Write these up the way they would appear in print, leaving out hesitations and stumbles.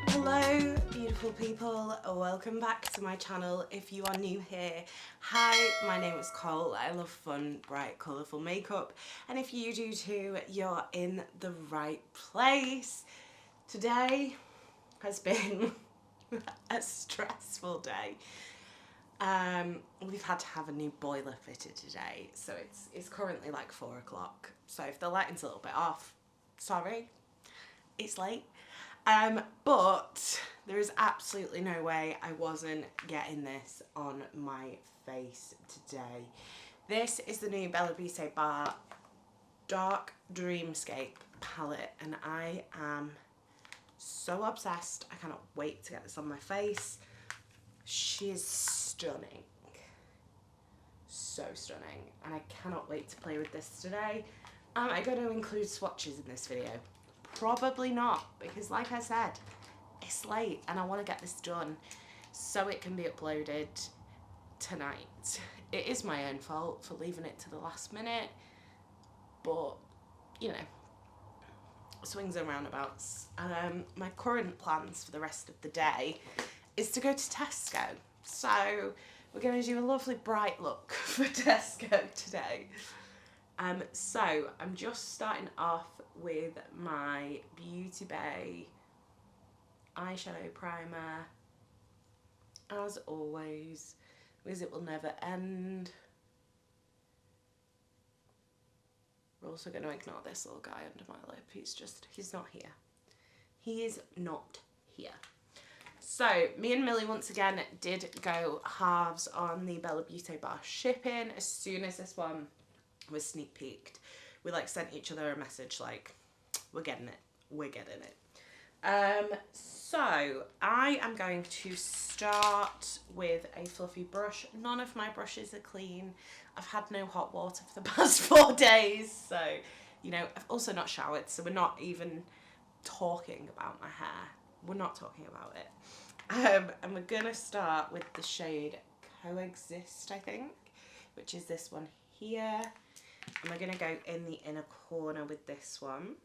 Hello beautiful people, welcome back to my channel. If you are new here, hi, my name is Cole. I love fun, bright, colourful makeup, and if you do too, you're in the right place. Today has been a stressful day. We've had to have a new boiler fitted today, so it's currently like 4 o'clock, so if the lighting's a little bit off, sorry, it's late. But there is absolutely no way I wasn't getting this on my face today. This is the new Beaute Dark Dreamscape palette, and I am so obsessed. I cannot wait to get this on my face. She is stunning. So stunning. And I cannot wait to play with this today. Am I going to include swatches in this video? Probably not, because like I said, it's late and I want to get this done so it can be uploaded tonight. It is my own fault for leaving it to the last minute, but you know, swings and roundabouts. My current plans for the rest of the day is to go to Tesco, so we're going to do a lovely bright look for Tesco today. So I'm just starting off with my Beauty Bay eyeshadow primer, as always, because it will never end. We're also going to ignore this little guy under my lip. He's not here. He is not here. So me and Millie once again did go halves on the Beaute bar shipping. As soon as this one was sneak peeked, we like sent each other a message like, we're getting it. So I am going to start with a fluffy brush. None of my brushes are clean. I've had no hot water for the past 4 days, so you know, I've also not showered, so we're not even talking about my hair. We're not talking about it. And we're gonna start with the shade Coexist, I think, which is this one here. And we're going to go in the inner corner with this one.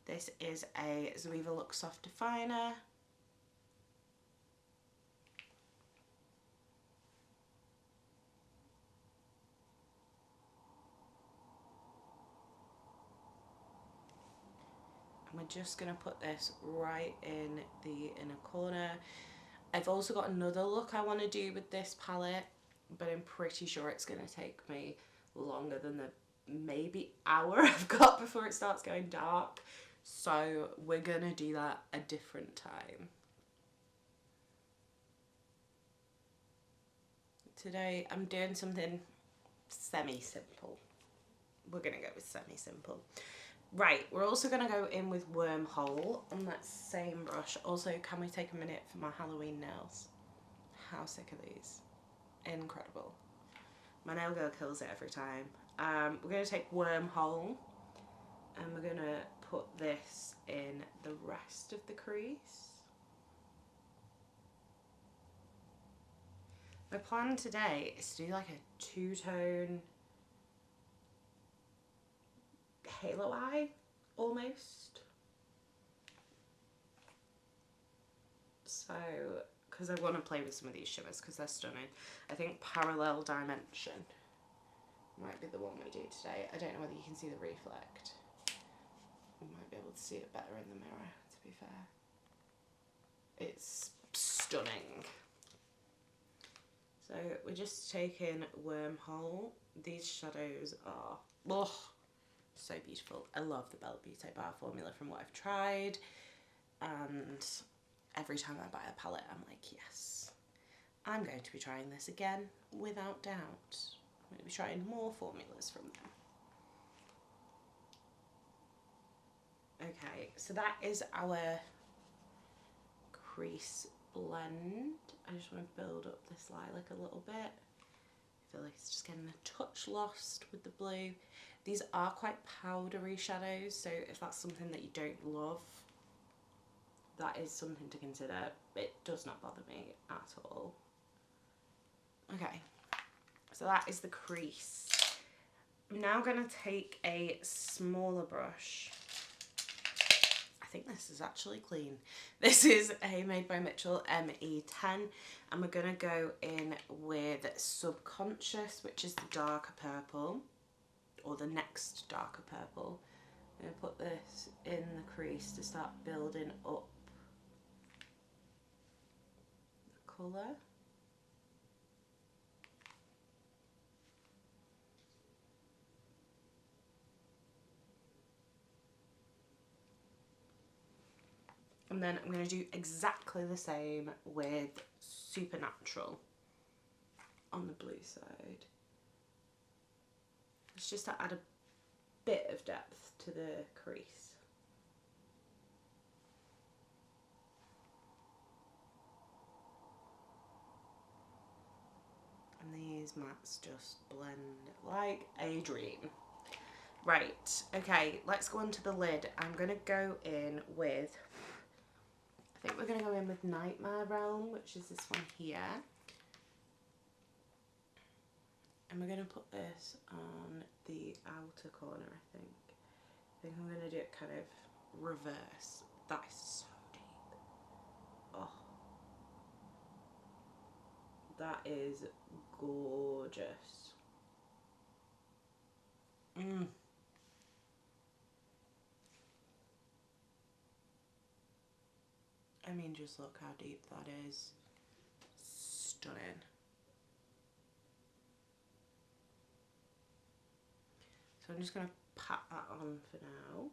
This is a Zoeva Look Soft Definer. And we're just going to put this right in the inner corner. I've also got another look I want to do with this palette, but I'm pretty sure it's going to take me longer than the maybe hour I've got before it starts going dark, so we're gonna do that a different time. Today I'm doing something semi-simple. We're gonna go with semi-simple. Right, we're also gonna go in with Wormhole on that same brush. Also, can we take a minute for my Halloween nails? How sick are these? Incredible. My nail girl kills it every time. We're going to take Wormhole and we're going to put this in the rest of the crease. My plan today is to do like a two-tone halo eye, almost. So, because I want to play with some of these shimmers because they're stunning. I think Parallel Dimension might be the one we do today. I don't know whether you can see the reflect. You might be able to see it better in the mirror, to be fair. It's stunning. So we're just taking Wormhole. These shadows are, oh, so beautiful. I love the Beaute bar formula from what I've tried, and every time I buy a palette I'm like, yes, I'm going to be trying this again without doubt. I'm going to be trying more formulas from them. Okay, so that is our crease blend. I just want to build up this lilac a little bit. I feel like it's just getting a touch lost with the blue. These are quite powdery shadows, so if that's something that you don't love, that is something to consider. It does not bother me at all. Okay, so that is the crease. I'm now going to take a smaller brush. I think this is actually clean. This is a Made by Mitchell ME10, and we're going to go in with Subconscious, which is the darker purple, or the next darker purple. I'm going to put this in the crease to start building up the colour. And then I'm going to do exactly the same with Supernatural on the blue side. It's just to add a bit of depth to the crease. And these mattes just blend like a dream. Right, okay, let's go on to the lid. I'm going to go in with, I think we're going to go in with Nightmare Realm, which is this one here. And we're going to put this on the outer corner, I think. I think I'm going to do it kind of reverse. That is so deep. Oh. That is gorgeous. I mean, just look how deep that is. Stunning. So I'm just going to pat that on for now.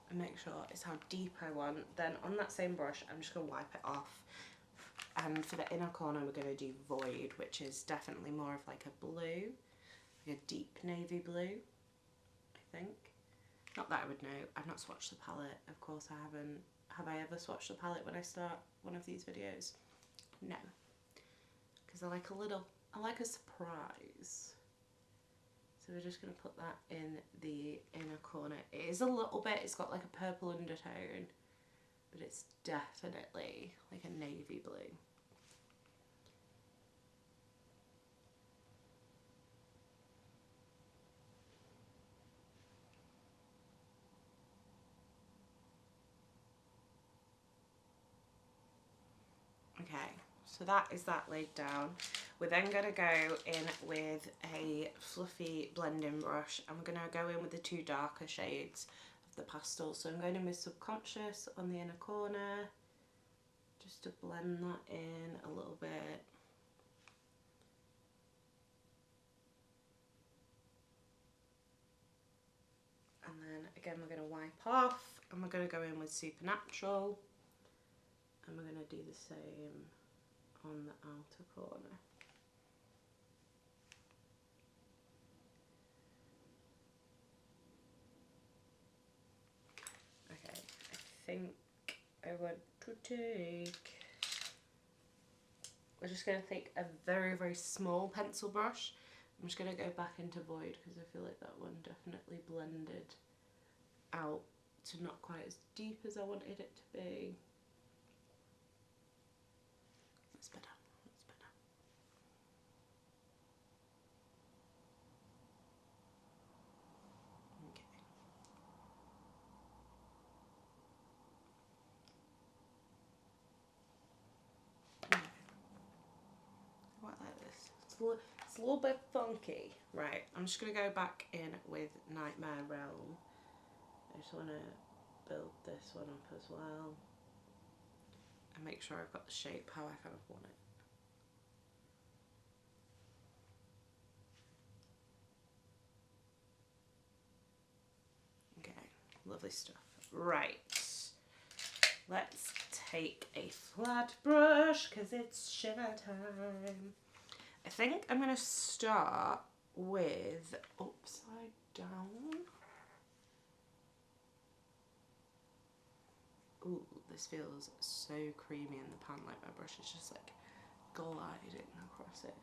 And make sure it's how deep I want. Then on that same brush, I'm just going to wipe it off. And for the inner corner, we're going to do Void, which is definitely more of like a blue. Like a deep navy blue, I think. Not that I would know. I've not swatched the palette. Of course I haven't. Have I ever swatched the palette when I start one of these videos? No. Because I like a surprise. So we're just going to put that in the inner corner. It is a little bit, it's got like a purple undertone, but it's definitely like a navy blue. Okay, so that is that laid down. We're then going to go in with a fluffy blending brush, and we're going to go in with the two darker shades of the pastel. So I'm going in with Subconscious on the inner corner, just to blend that in a little bit. And then again we're going to wipe off, and we're going to go in with Supernatural. And we're going to do the same on the outer corner. Okay, I think I want to take... We're just going to take a very, very small pencil brush. I'm just going to go back into Void because I feel like that one definitely blended out to not quite as deep as I wanted it to be. That's better. That's better. Okay. Quite like this. It's a little bit funky. Right, I'm just going to go back in with Nightmare Realm. I just want to build this one up as well. And make sure I've got the shape how I kind of want it. Okay, lovely stuff. Right, let's take a flat brush because it's shimmer time. I think I'm going to start with upside down. Ooh, this feels so creamy in the pan, like my brush is just like gliding across it.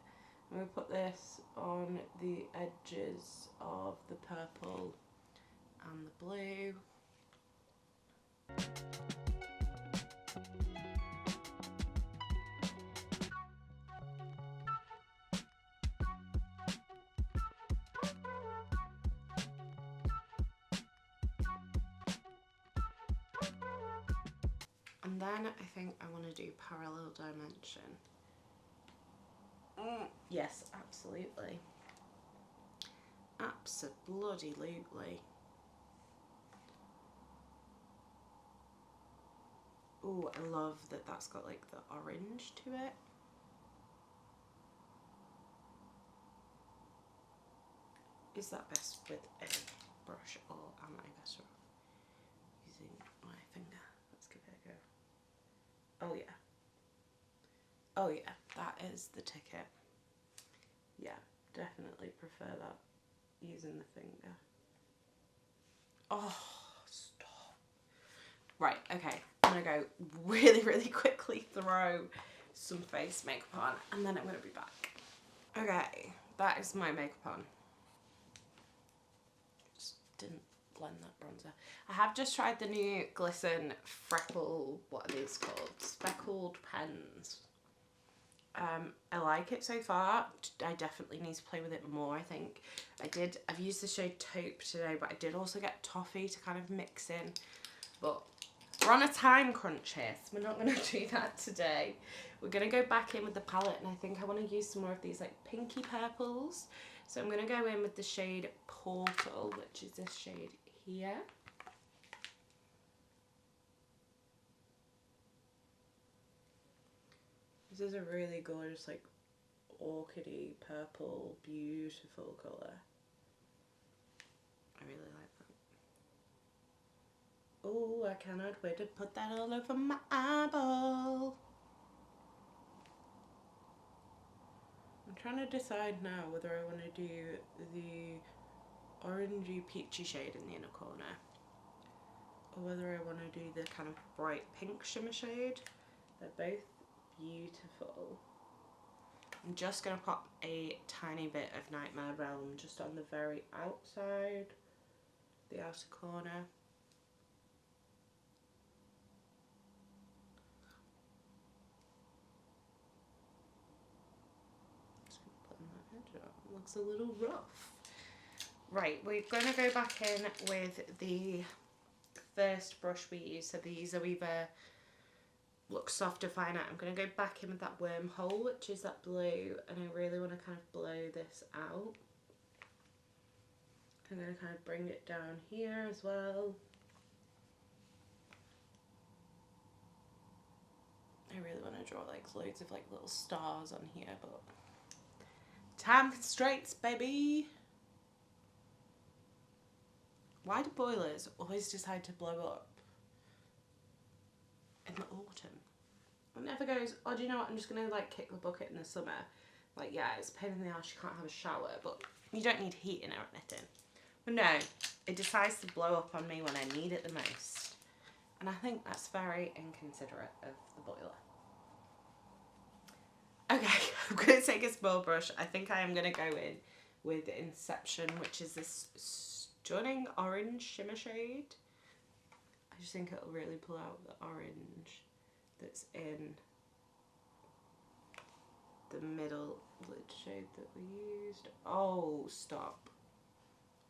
I'm going to put this on the edges of the purple and the blue. And then I think I want to do parallel dimension. Yes, absolutely. Abso-bloody-lutely. Oh, I love that that's got like the orange to it. Is that best with a brush, or am I better off using my finger? Let's give it a go. Oh yeah. Oh yeah, that is the ticket. Yeah, definitely prefer that using the finger. Oh, stop. Right, okay. I'm gonna go really, really quickly throw some face makeup on, and then I'm gonna be back. Okay, that is my makeup on. Just didn't blend that bronzer. I have just tried the new Glisten Freckle, what are these called? Speckled pens. I like it so far. I definitely need to play with it more, I think. I've used the shade Taupe today, but I did also get Toffee to kind of mix in. But we're on a time crunch here, so we're not going to do that today. We're going to go back in with the palette, and I think I want to use some more of these like pinky purples. So I'm going to go in with the shade Portal, which is this shade here. This is a really gorgeous, like, orchidy purple, beautiful colour. I really like that. Oh, I cannot wait to put that all over my eyeball. I'm trying to decide now whether I want to do the orangey peachy shade in the inner corner, or whether I want to do the kind of bright pink shimmer shade. They're both beautiful. I'm just going to pop a tiny bit of Nightmare Realm just on the very outside, the outer corner. Just putting that edge up. It looks a little rough. Right, we're going to go back in with the first brush we used. So these are either Look Soft Definer. I'm going to go back in with that Wormhole, which is that blue, and I really want to kind of blow this out. I'm going to kind of bring it down here as well. I really want to draw like loads of like little stars on here, but time constraints, baby. Why do boilers always decide to blow up in the autumn? It never goes, oh, do you know what, I'm just going to like kick the bucket in the summer. Like, yeah, it's a pain in the arse, you can't have a shower, but you don't need heating or anything. But no, it decides to blow up on me when I need it the most. And I think that's very inconsiderate of the boiler. Okay, I'm going to take a small brush. I think I am going to go in with Inception, which is this stunning orange shimmer shade. I just think it'll really pull out the orange that's in the middle lid shade that we used. Oh, stop.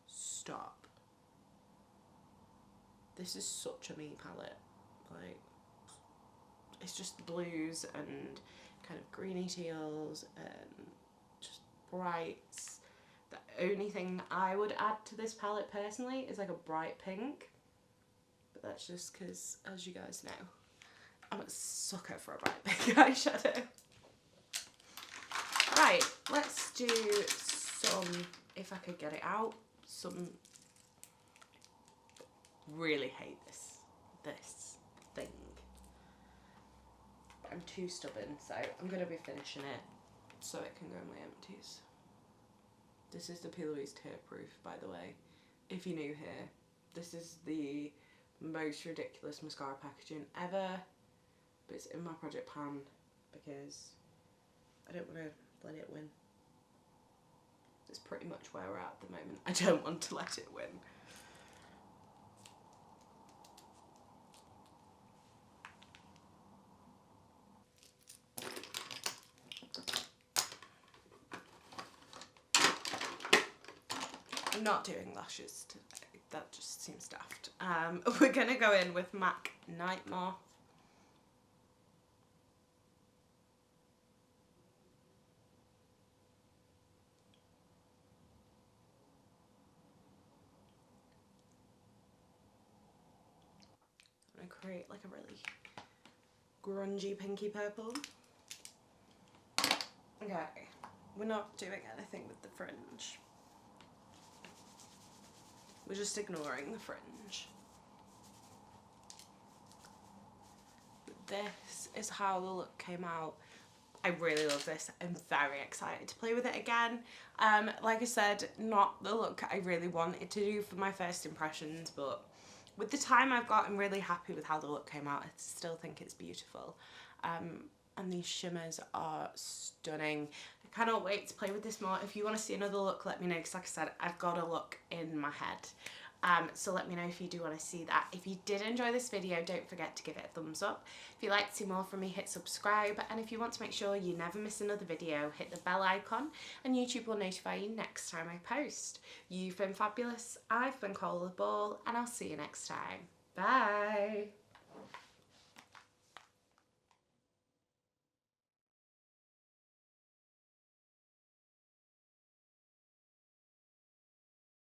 Stop. This is such a me palette. Like, it's just blues and kind of greeny teals and just brights. The only thing I would add to this palette personally is like a bright pink. But that's just because, as you guys know, I'm a sucker for a bright pink eyeshadow. Right, let's do some, if I could get it out, some, really hate this thing. But I'm too stubborn, so I'm going to be finishing it so it can go in my empties. This is the P. Louise Tearproof, by the way. If you're new here, this is the most ridiculous mascara packaging ever, but it's in my project pan because I don't want to let it win. That's pretty much where we're at the moment. I don't want to let it win. I'm not doing lashes today. That just seems daft. We're going to go in with MAC Night Moth. create like a really grungy pinky purple. Okay, we're not doing anything with the fringe. We're just ignoring the fringe. This is how the look came out. I really love this. I'm very excited to play with it again. Like I said, not the look I really wanted to do for my first impressions, but with the time I've got, I'm really happy with how the look came out. I still think it's beautiful. And these shimmers are stunning. I cannot wait to play with this more. If you want to see another look, let me know, because like I said, I've got a look in my head. So let me know if you do want to see that. If you did enjoy this video, don't forget to give it a thumbs up. If you'd like to see more from me, hit subscribe. And if you want to make sure you never miss another video, hit the bell icon and YouTube will notify you next time I post. You've been fabulous. I've been Cola Ball, and I'll see you next time. Bye.